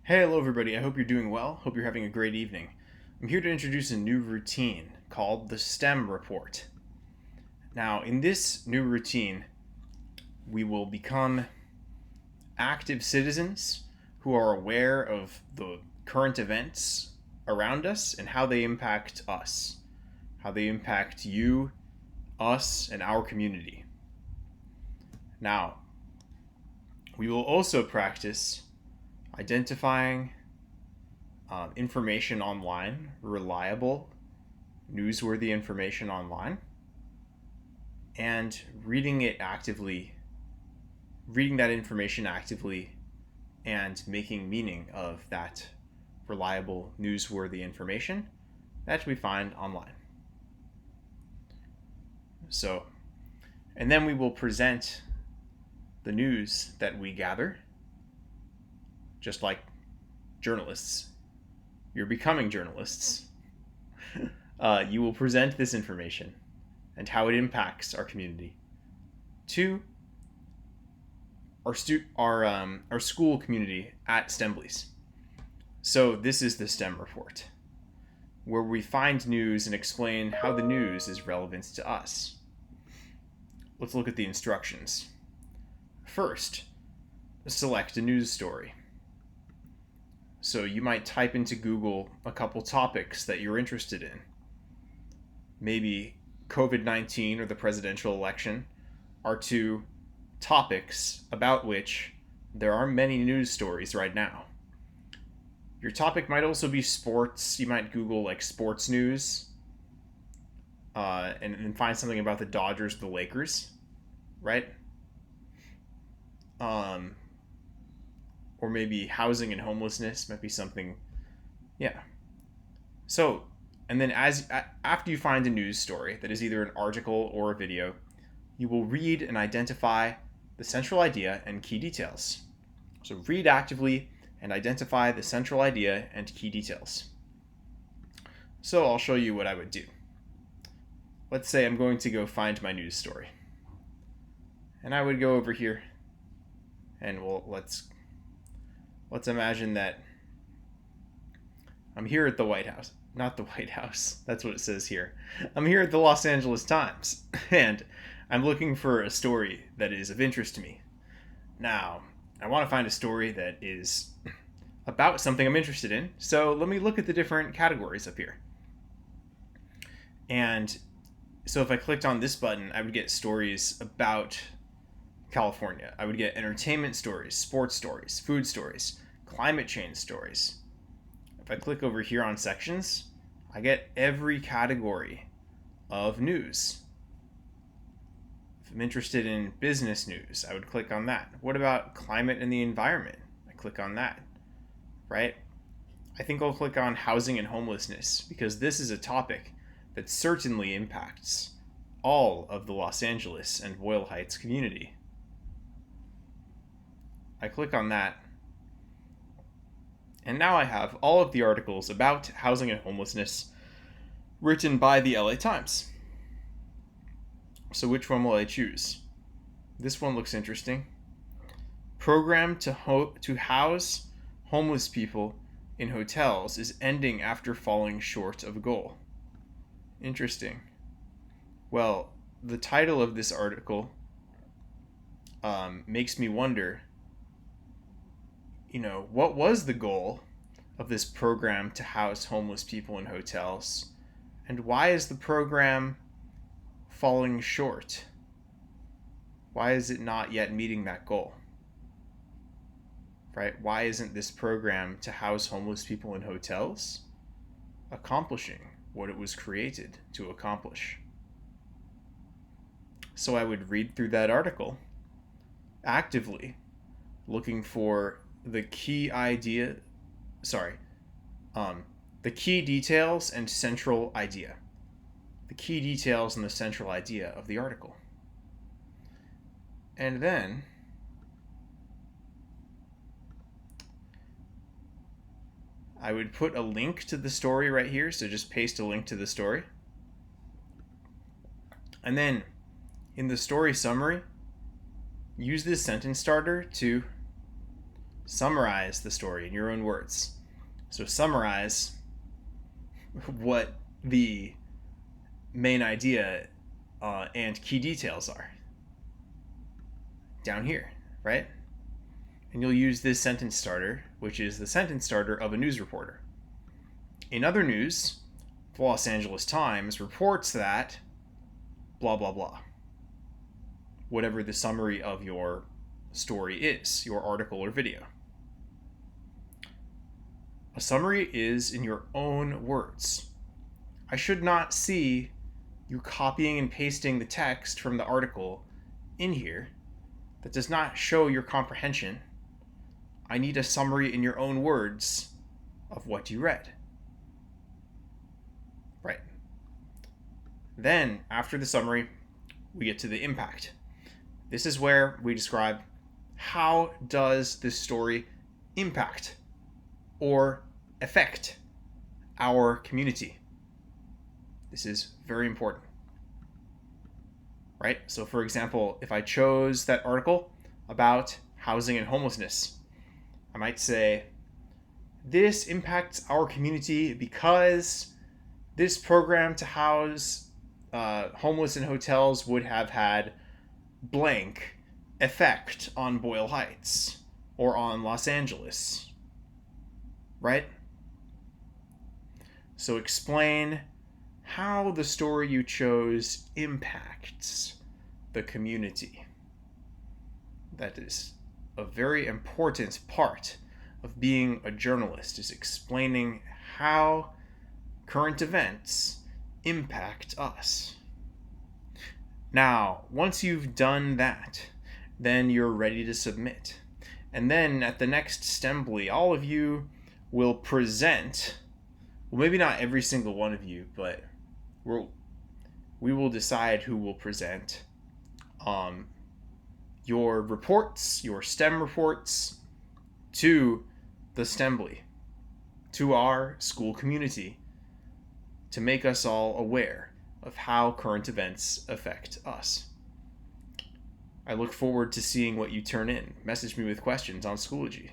Hey, hello everybody. I hope you're doing well. Hope you're having a great evening. I'm here to introduce a new routine called the STEM report. Now, in this new routine, we will become active citizens who are aware of the current events around us and how they impact us, how they impact you, us, and our community. Now, we will also practice identifying information online, reliable, newsworthy information online, and reading that information actively, and making meaning of that reliable, newsworthy information that we find online. So, and then we will present the news that we gather, just like journalists. You're becoming journalists. You will present this information and how it impacts our community to our school community at Stemblies. So this is the STEM report, where we find news and explain how the news is relevant to us. Let's look at the instructions. First, select a news story. So you might type into Google a couple topics that you're interested in. Maybe COVID-19 or the presidential election are two topics about which there are many news stories right now. Your topic might also be sports. You might Google like sports news and find something about the Dodgers, the Lakers, right? Or maybe housing and homelessness might be something. Yeah. So, and then after you find a news story that is either an article or a video, you will read and identify the central idea and key details. So read actively and identify the central idea and key details. So I'll show you what I would do. Let's say I'm going to go find my news story. And I would go over here and let's imagine that I'm here at the White House. Not the White House. That's what it says here. I'm here at the Los Angeles Times, and I'm looking for a story that is of interest to me. Now, I want to find a story that is about something I'm interested in, so let me look at the different categories up here. And so if I clicked on this button, I would get stories about California. I would get entertainment stories, sports stories, food stories, climate change stories. If I click over here on sections, I get every category of news. If I'm interested in business news, I would click on that. What about climate and the environment? I click on that, right? I think I'll click on housing and homelessness because this is a topic that certainly impacts all of the Los Angeles and Boyle Heights community. I click on that, and now I have all of the articles about housing and homelessness written by the LA Times. So which one will I choose? This one looks interesting. Program to house homeless people in hotels is ending after falling short of goal. Interesting. Well, the title of this article makes me wonder, what was the goal of this program to house homeless people in hotels? And why is the program falling short? Why is it not yet meeting that goal? Right? Why isn't this program to house homeless people in hotels accomplishing what it was created to accomplish? So I would read through that article actively, looking for the key details and central idea. The key details and the central idea of the article. And then I would put a link to the story right here, so just paste a link to the story. And then in the story summary, use this sentence starter to Summarize the story in your own words. So summarize what the main idea and key details are down here, right? And you'll use this sentence starter, which is the sentence starter of a news reporter. In other news, the Los Angeles Times reports that blah, blah, blah. Whatever the summary of your story is, your article or video. A summary is in your own words. I should not see you copying and pasting the text from the article in here. That does not show your comprehension. I need a summary in your own words of what you read. Right. Then, after the summary, we get to the impact. This is where we describe how does this story impact or affect our community. This is very important. Right? So for example, if I chose that article about housing and homelessness, I might say, this impacts our community because this program to house homeless in hotels would have had blank effect on Boyle Heights or on Los Angeles. Right? So explain how the story you chose impacts the community. That is a very important part of being a journalist, is explaining how current events impact us. Now, once you've done that, then you're ready to submit. And then at the next Stembly, all of you will present, well, maybe not every single one of you, but we will decide who will present your reports, your STEM reports, to the Stembly, to our school community, to make us all aware of how current events affect us. I look forward to seeing what you turn in. Message me with questions on Schoology.